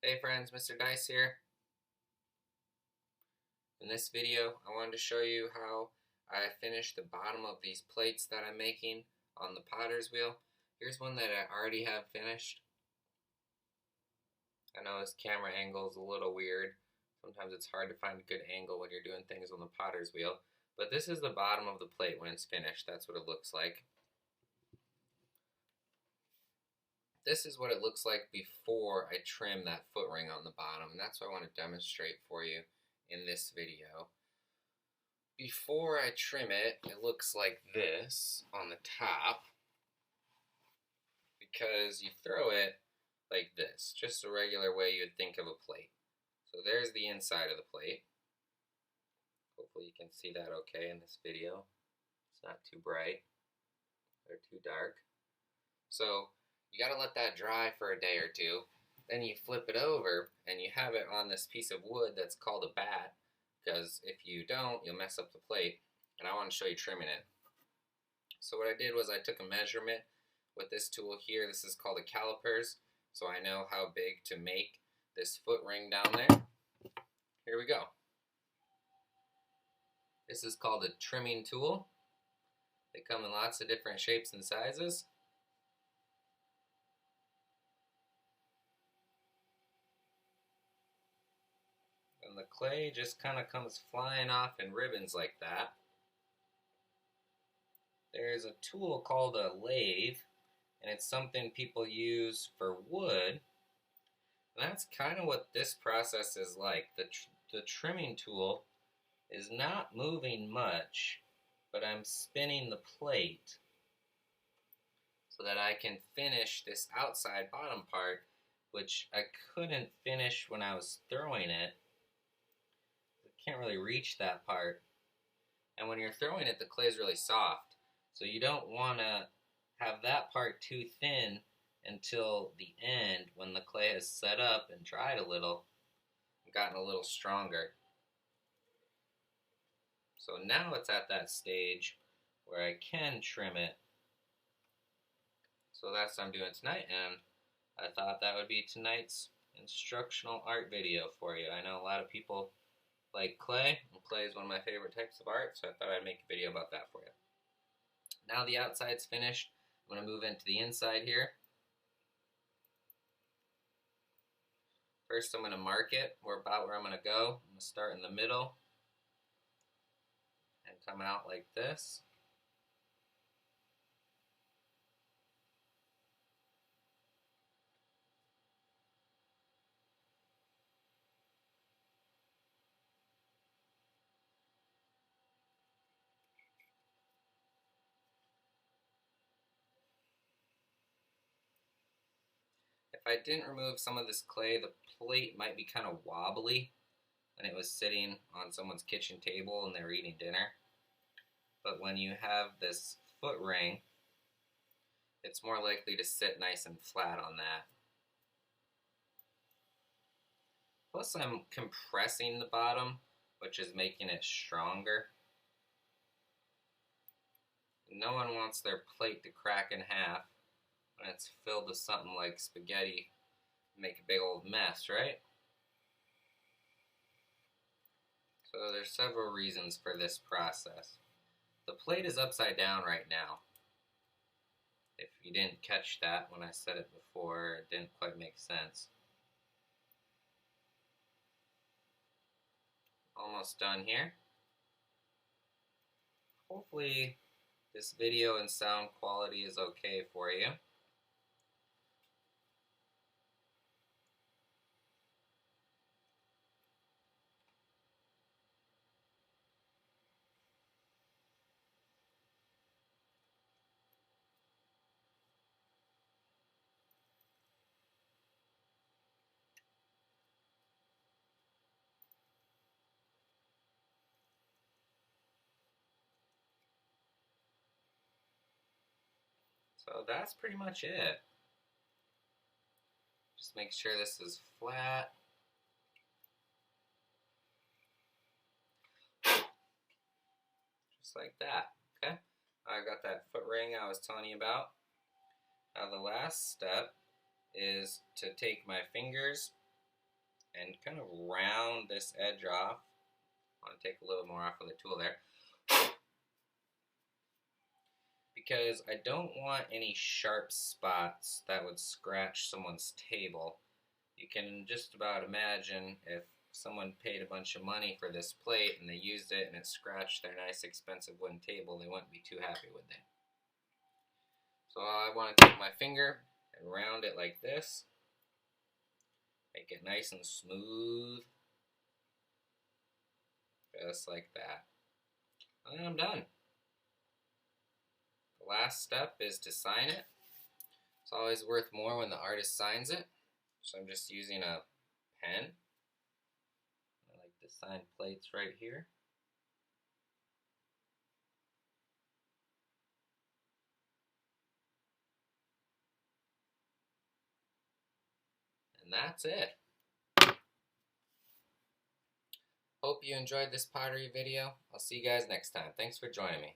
Hey friends, Mr. Dice here. In this video, I wanted to show you how I finished the bottom of these plates that I'm making on the potter's wheel. Here's one that I already have finished. I know this camera angle is a little weird. Sometimes it's hard to find a good angle when you're doing things on the potter's wheel. But this is the bottom of the plate when it's finished. That's what it looks like. This is what it looks like before I trim that foot ring on the bottom, and that's what I want to demonstrate for you in this video. Before I trim it, it looks like this on the top, because you throw it like this, just a regular way you'd think of a plate. So there's the inside of the plate. Hopefully you can see that okay in this video. It's not too bright or too dark. So you gotta let that dry for a day or two. Then you flip it over and you have it on this piece of wood that's called a bat, because if you don't, you'll mess up the plate. And I want to show you trimming it. So what I did was I took a measurement with this tool here. This is called a calipers, so I know how big to make this foot ring down there. Here we go. This is called a trimming tool. They come in lots of different shapes and sizes. And the clay just kind of comes flying off in ribbons like that. There's a tool called a lathe, and it's something people use for wood. And that's kind of what this process is like. The trimming tool is not moving much, but I'm spinning the plate so that I can finish this outside bottom part, which I couldn't finish when I was throwing it. Can't really reach that part. And when you're throwing it, the clay is really soft, so you don't want to have that part too thin until the end, when the clay has set up and dried a little and gotten a little stronger. So now it's at that stage where I can trim it. So that's what I'm doing tonight, and I thought that would be tonight's instructional art video for you. I know a lot of people like clay, and clay is one of my favorite types of art, so I thought I'd make a video about that for you. Now the outside's finished, I'm going to move into the inside here. First I'm going to mark it, about where I'm going to go. I'm going to start in the middle and come out like this. If I didn't remove some of this clay, the plate might be kind of wobbly when it was sitting on someone's kitchen table and they were eating dinner. But when you have this foot ring, it's more likely to sit nice and flat on that. Plus I'm compressing the bottom, which is making it stronger. No one wants their plate to crack in half when it's filled with something like spaghetti and make a big old mess, right? So there's several reasons for this process. The plate is upside down right now. If you didn't catch that when I said it before, it didn't quite make sense. Almost done here. Hopefully this video and sound quality is okay for you. So that's pretty much it. Just make sure this is flat. Just like that, okay? I got that foot ring I was telling you about. Now the last step is to take my fingers and kind of round this edge off. I want to take a little more off with the tool there, because I don't want any sharp spots that would scratch someone's table. You can just about imagine if someone paid a bunch of money for this plate and they used it and it scratched their nice expensive wooden table, they wouldn't be too happy, would they? So I want to take my finger and round it like this. Make it nice and smooth. Just like that. And then I'm done. The last step is to sign it. It's always worth more when the artist signs it. So I'm just using a pen. I like to sign plates right here. And that's it. Hope you enjoyed this pottery video. I'll see you guys next time. Thanks for joining me.